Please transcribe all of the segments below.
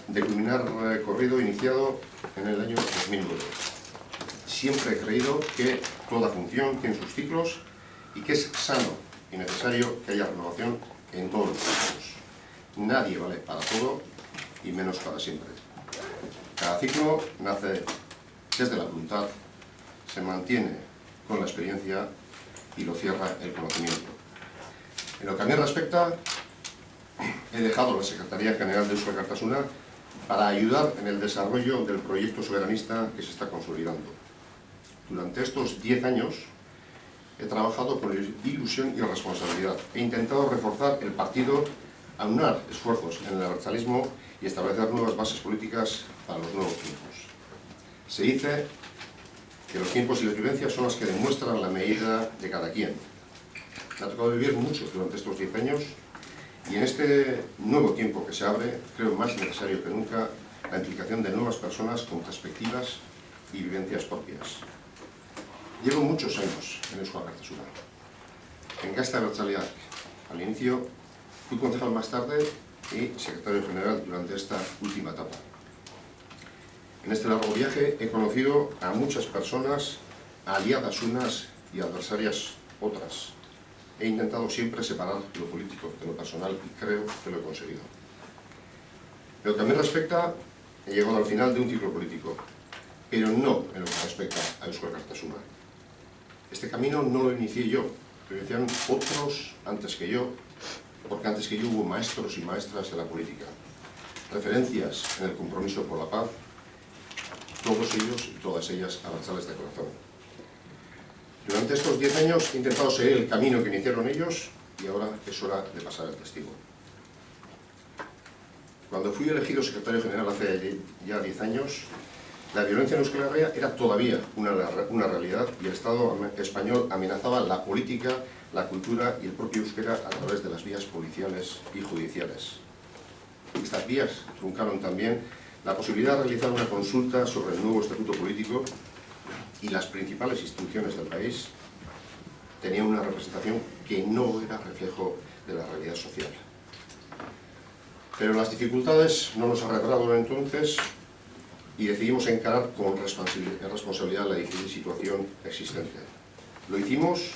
de culminar el recorrido iniciado en el año 2009. Siempre he creído que toda función tiene sus ciclos y que es sano y necesario que haya renovación en todos los ciclos. Nadie vale para todo y menos para siempre. Cada ciclo nace desde la voluntad, se mantiene con la experiencia y lo cierra el conocimiento. En lo que a mí respecta, he dejado la Secretaría General de Eusko Alkartasuna para ayudar en el desarrollo del proyecto soberanista que se está consolidando. Durante estos 10 años he trabajado con ilusión y responsabilidad. He intentado reforzar el partido, aunar esfuerzos en el abertzalismo y establecer nuevas bases políticas para los nuevos tiempos. Se dice que los tiempos y las vivencias son las que demuestran la medida de cada quien. Me ha tocado vivir mucho durante estos 10 años y en este nuevo tiempo que se abre, creo más necesario que nunca la implicación de nuevas personas con perspectivas y vivencias propias. Llevo muchos años en Eusko Alkartasuna. En Gazte Abertzaleak, al inicio, fui concejal más tarde y secretario general durante esta última etapa. En este largo viaje he conocido a muchas personas, aliadas unas y adversarias otras. He intentado siempre separar lo político de lo personal y creo que lo he conseguido. En lo que a mí respecta, he llegado al final de un ciclo político, pero no en lo que respecta a Eusko Alkartasuna. Este camino no lo inicié yo, lo iniciaron otros antes que yo, porque antes que yo hubo maestros y maestras de la política, referencias en el compromiso por la paz, todos ellos y todas ellas abertzales de corazón. Durante estos 10 años he intentado seguir el camino que iniciaron ellos y ahora es hora de pasar el testigo. Cuando fui elegido secretario general hace ya 10 años, la violencia en Euskal Herria era todavía una realidad y el Estado español amenazaba la política, la cultura y el propio euskera a través de las vías policiales y judiciales. Estas vías truncaron también la posibilidad de realizar una consulta sobre el nuevo estatuto político y las principales instituciones del país tenían una representación que no era reflejo de la realidad social. Pero las dificultades no nos arredraron entonces y decidimos encarar con responsabilidad la difícil situación existente. Lo hicimos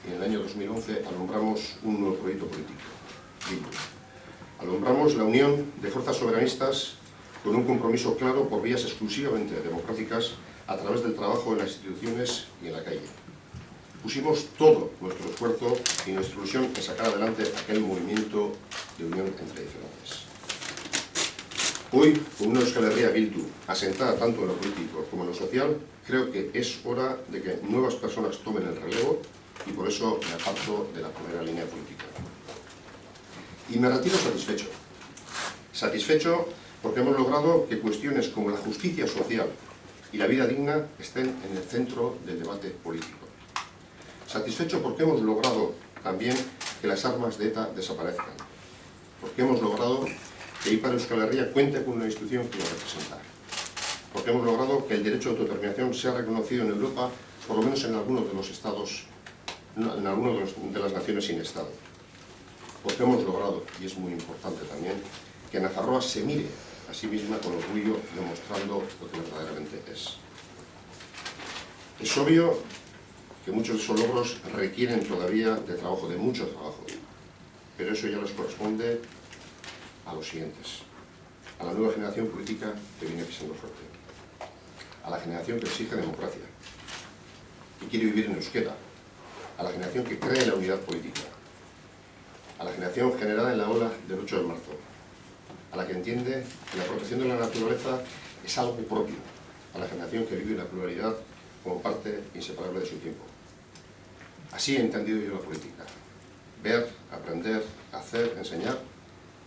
y en el año 2011 alumbramos un nuevo proyecto político. Alumbramos la unión de fuerzas soberanistas con un compromiso claro por vías exclusivamente democráticas a través del trabajo en las instituciones y en la calle. Pusimos todo nuestro esfuerzo y nuestra ilusión en sacar adelante aquel movimiento de unión entre diferentes. Hoy, con una Euskal Herria Bildu asentada tanto en lo político como en lo social, creo que es hora de que nuevas personas tomen el relevo y por eso me aparto de la primera línea política. Y me retiro satisfecho. Satisfecho porque hemos logrado que cuestiones como la justicia social y la vida digna estén en el centro del debate político. Satisfecho porque hemos logrado también que las armas de ETA desaparezcan. Porque hemos logrado que Ipar Euskal Herria cuente con una institución que lo representa. Porque hemos logrado que el derecho de autodeterminación sea reconocido en Europa, por lo menos en algunos de los estados, en algunas de las naciones sin Estado. Porque hemos logrado, y es muy importante también, que Nafarroa se mire a sí misma con orgullo, demostrando lo que verdaderamente es. Es obvio que muchos de esos logros requieren todavía de trabajo, de mucho trabajo, pero eso ya les corresponde a los siguientes, a la nueva generación política que viene pisando fuerte, a la generación que exige democracia, que quiere vivir en euskera, a la generación que cree en la unidad política, a la generación generada en la ola del 8 de marzo, a la que entiende que la protección de la naturaleza es algo propio, a la generación que vive la pluralidad como parte inseparable de su tiempo. Así he entendido yo la política: ver, aprender, hacer, enseñar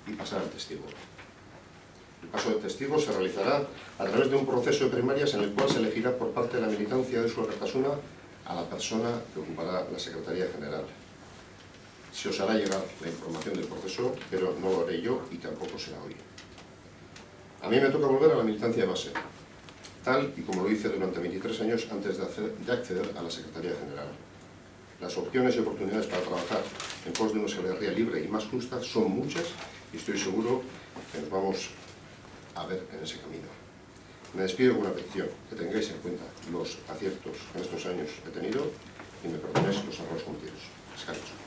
y pasar al testigo. El paso del testigo se realizará a través de un proceso de primarias en el cual se elegirá por parte de la militancia de Eusko Alkartasuna a la persona que ocupará la Secretaría General. Se os hará llegar la información del proceso, pero no lo haré yo y tampoco será hoy. A mí me toca volver a la militancia de base, tal y como lo hice durante 23 años antes de acceder a la Secretaría General. Las opciones y oportunidades para trabajar en pos de una Euskal Herria libre y más justa son muchas y estoy seguro que nos vamos haber en ese camino. Me despido con una petición, que tengáis en cuenta los aciertos que en estos años he tenido y me perdonéis los errores cometidos. Eskerrik asko.